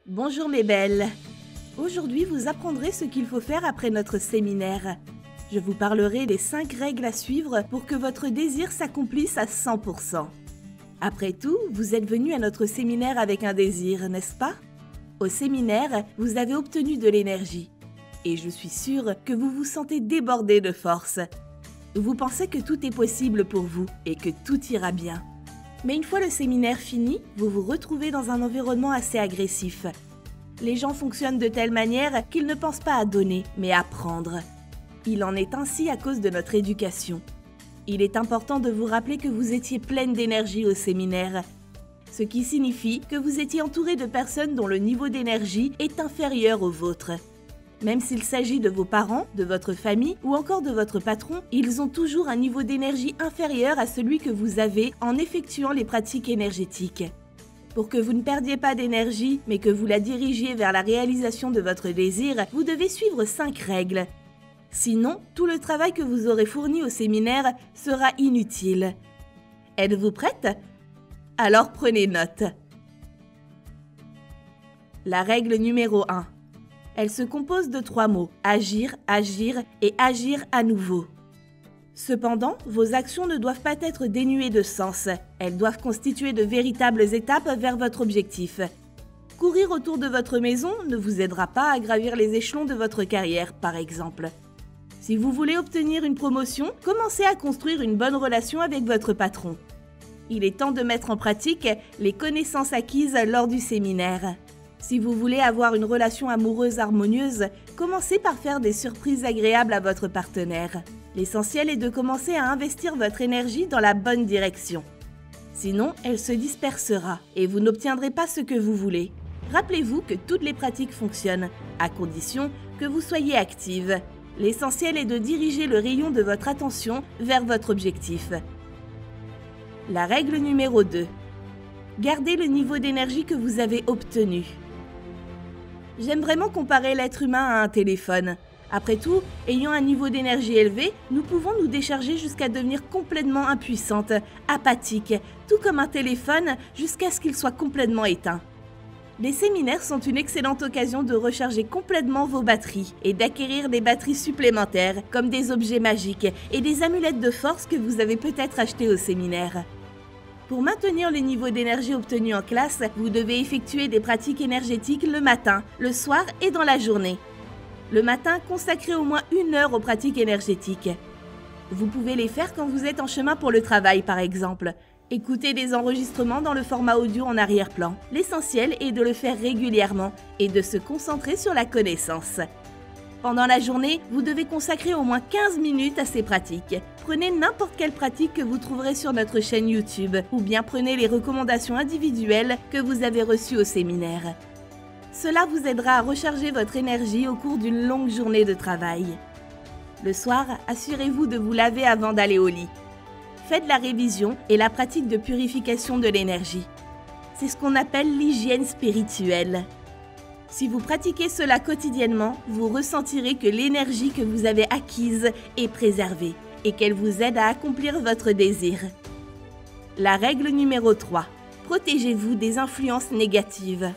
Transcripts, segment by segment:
Bonjour mes belles. Aujourd'hui, vous apprendrez ce qu'il faut faire après notre séminaire. Je vous parlerai des 5 règles à suivre pour que votre désir s'accomplisse à 100%. Après tout, vous êtes venus à notre séminaire avec un désir, n'est-ce pas? Au séminaire, vous avez obtenu de l'énergie. Et je suis sûre que vous vous sentez débordé de force. Vous pensez que tout est possible pour vous et que tout ira bien. Mais une fois le séminaire fini, vous vous retrouvez dans un environnement assez agressif. Les gens fonctionnent de telle manière qu'ils ne pensent pas à donner, mais à prendre. Il en est ainsi à cause de notre éducation. Il est important de vous rappeler que vous étiez pleine d'énergie au séminaire, ce qui signifie que vous étiez entouré de personnes dont le niveau d'énergie est inférieur au vôtre. Même s'il s'agit de vos parents, de votre famille ou encore de votre patron, ils ont toujours un niveau d'énergie inférieur à celui que vous avez en effectuant les pratiques énergétiques. Pour que vous ne perdiez pas d'énergie, mais que vous la dirigiez vers la réalisation de votre désir, vous devez suivre 5 règles. Sinon, tout le travail que vous aurez fourni au séminaire sera inutile. Êtes-vous prête? Alors prenez note. La règle numéro 1. Elle se compose de 3 mots, agir, agir et agir à nouveau. Cependant, vos actions ne doivent pas être dénuées de sens. Elles doivent constituer de véritables étapes vers votre objectif. Courir autour de votre maison ne vous aidera pas à gravir les échelons de votre carrière, par exemple. Si vous voulez obtenir une promotion, commencez à construire une bonne relation avec votre patron. Il est temps de mettre en pratique les connaissances acquises lors du séminaire. Si vous voulez avoir une relation amoureuse harmonieuse, commencez par faire des surprises agréables à votre partenaire. L'essentiel est de commencer à investir votre énergie dans la bonne direction. Sinon, elle se dispersera et vous n'obtiendrez pas ce que vous voulez. Rappelez-vous que toutes les pratiques fonctionnent, à condition que vous soyez active. L'essentiel est de diriger le rayon de votre attention vers votre objectif. La règle numéro 2. Gardez le niveau d'énergie que vous avez obtenu. J'aime vraiment comparer l'être humain à un téléphone. Après tout, ayant un niveau d'énergie élevé, nous pouvons nous décharger jusqu'à devenir complètement impuissantes, apathiques, tout comme un téléphone jusqu'à ce qu'il soit complètement éteint. Les séminaires sont une excellente occasion de recharger complètement vos batteries et d'acquérir des batteries supplémentaires comme des objets magiques et des amulettes de force que vous avez peut-être achetées au séminaire. Pour maintenir le niveau d'énergie obtenu en classe, vous devez effectuer des pratiques énergétiques le matin, le soir et dans la journée. Le matin, consacrez au moins 1 heure aux pratiques énergétiques. Vous pouvez les faire quand vous êtes en chemin pour le travail, par exemple. Écoutez des enregistrements dans le format audio en arrière-plan. L'essentiel est de le faire régulièrement et de se concentrer sur la connaissance. Pendant la journée, vous devez consacrer au moins 15 minutes à ces pratiques. Prenez n'importe quelle pratique que vous trouverez sur notre chaîne YouTube ou bien prenez les recommandations individuelles que vous avez reçues au séminaire. Cela vous aidera à recharger votre énergie au cours d'une longue journée de travail. Le soir, assurez-vous de vous laver avant d'aller au lit. Faites la révision et la pratique de purification de l'énergie. C'est ce qu'on appelle l'hygiène spirituelle. Si vous pratiquez cela quotidiennement, vous ressentirez que l'énergie que vous avez acquise est préservée et qu'elle vous aide à accomplir votre désir. La règle numéro 3. Protégez-vous des influences négatives.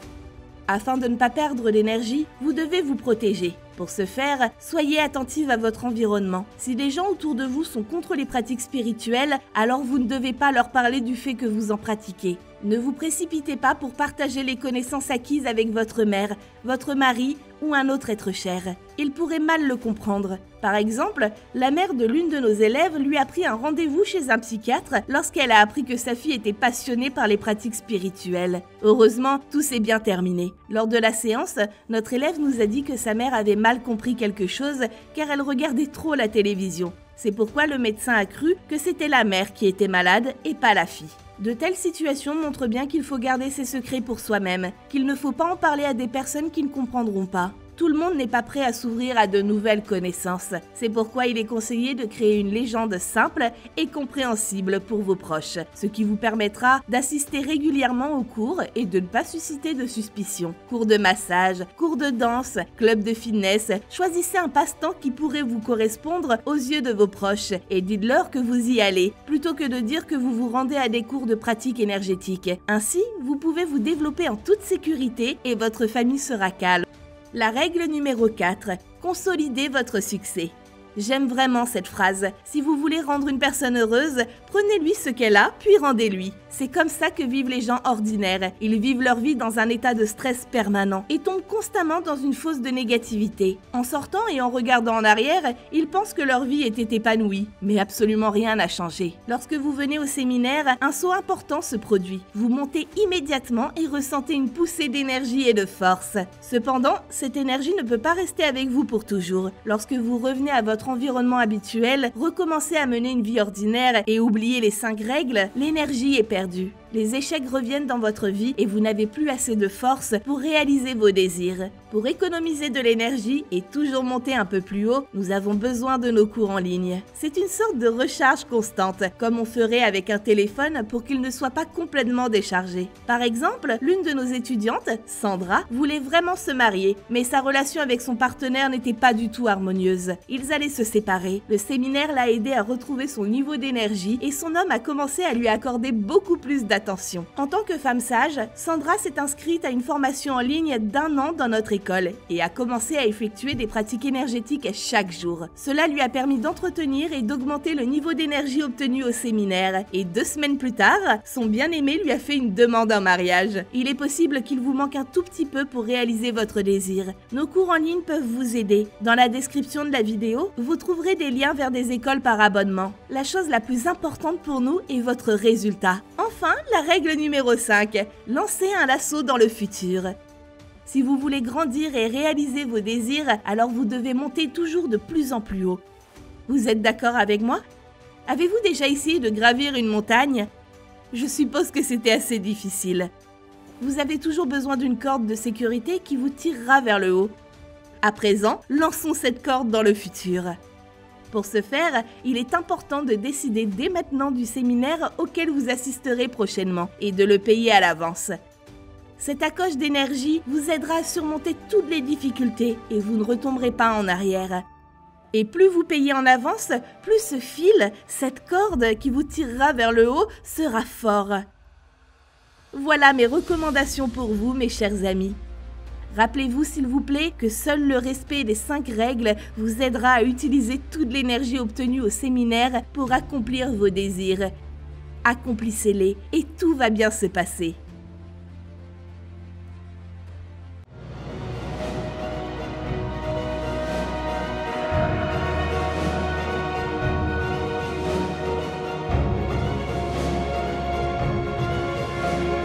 Afin de ne pas perdre l'énergie, vous devez vous protéger. Pour ce faire, soyez attentive à votre environnement. Si les gens autour de vous sont contre les pratiques spirituelles, alors vous ne devez pas leur parler du fait que vous en pratiquez. Ne vous précipitez pas pour partager les connaissances acquises avec votre mère, votre mari ou un autre être cher. Il pourrait mal le comprendre. Par exemple, la mère de l'une de nos élèves lui a pris un rendez-vous chez un psychiatre lorsqu'elle a appris que sa fille était passionnée par les pratiques spirituelles. Heureusement, tout s'est bien terminé. Lors de la séance, notre élève nous a dit que sa mère avait mal compris quelque chose car elle regardait trop la télévision. C'est pourquoi le médecin a cru que c'était la mère qui était malade et pas la fille. De telles situations montrent bien qu'il faut garder ses secrets pour soi-même, qu'il ne faut pas en parler à des personnes qui ne comprendront pas. tout le monde n'est pas prêt à s'ouvrir à de nouvelles connaissances. C'est pourquoi il est conseillé de créer une légende simple et compréhensible pour vos proches, ce qui vous permettra d'assister régulièrement aux cours et de ne pas susciter de suspicion. Cours de massage, cours de danse, club de fitness, choisissez un passe-temps qui pourrait vous correspondre aux yeux de vos proches et dites-leur que vous y allez, plutôt que de dire que vous vous rendez à des cours de pratique énergétique. Ainsi, vous pouvez vous développer en toute sécurité et votre famille sera calme. La règle numéro 4. Consolidez votre succès. J'aime vraiment cette phrase. Si vous voulez rendre une personne heureuse, prenez-lui ce qu'elle a, puis rendez-lui. C'est comme ça que vivent les gens ordinaires. Ils vivent leur vie dans un état de stress permanent et tombent constamment dans une fosse de négativité. En sortant et en regardant en arrière, ils pensent que leur vie était épanouie. Mais absolument rien n'a changé. Lorsque vous venez au séminaire, un saut important se produit. Vous montez immédiatement et ressentez une poussée d'énergie et de force. Cependant, cette énergie ne peut pas rester avec vous pour toujours. Lorsque vous revenez à votre environnement habituel, recommencez à mener une vie ordinaire et oubliez les 5 règles, l'énergie est perdue. Les échecs reviennent dans votre vie et vous n'avez plus assez de force pour réaliser vos désirs. Pour économiser de l'énergie et toujours monter un peu plus haut, nous avons besoin de nos cours en ligne. C'est une sorte de recharge constante, comme on ferait avec un téléphone pour qu'il ne soit pas complètement déchargé. Par exemple, l'une de nos étudiantes, Sandra, voulait vraiment se marier, mais sa relation avec son partenaire n'était pas du tout harmonieuse. Ils allaient se séparer. Le séminaire l'a aidé à retrouver son niveau d'énergie et son homme a commencé à lui accorder beaucoup plus d'attention. En tant que femme sage, Sandra s'est inscrite à une formation en ligne d'1 an dans notre école et a commencé à effectuer des pratiques énergétiques chaque jour. Cela lui a permis d'entretenir et d'augmenter le niveau d'énergie obtenu au séminaire. Et 2 semaines plus tard, son bien-aimé lui a fait une demande en mariage. Il est possible qu'il vous manque un tout petit peu pour réaliser votre désir. Nos cours en ligne peuvent vous aider. Dans la description de la vidéo, vous trouverez des liens vers des écoles par abonnement. La chose la plus importante pour nous est votre résultat. Enfin, la règle numéro 5. Lancez un lasso dans le futur. Si vous voulez grandir et réaliser vos désirs, alors vous devez monter toujours de plus en plus haut. Vous êtes d'accord avec moi? Avez-vous déjà essayé de gravir une montagne? Je suppose que c'était assez difficile. Vous avez toujours besoin d'une corde de sécurité qui vous tirera vers le haut. À présent, lançons cette corde dans le futur. Pour ce faire, il est important de décider dès maintenant du séminaire auquel vous assisterez prochainement et de le payer à l'avance. Cette accroche d'énergie vous aidera à surmonter toutes les difficultés et vous ne retomberez pas en arrière. Et plus vous payez en avance, plus ce fil, cette corde qui vous tirera vers le haut, sera fort. Voilà mes recommandations pour vous, mes chers amis. Rappelez-vous s'il vous plaît que seul le respect des 5 règles vous aidera à utiliser toute l'énergie obtenue au séminaire pour accomplir vos désirs. Accomplissez-les et tout va bien se passer.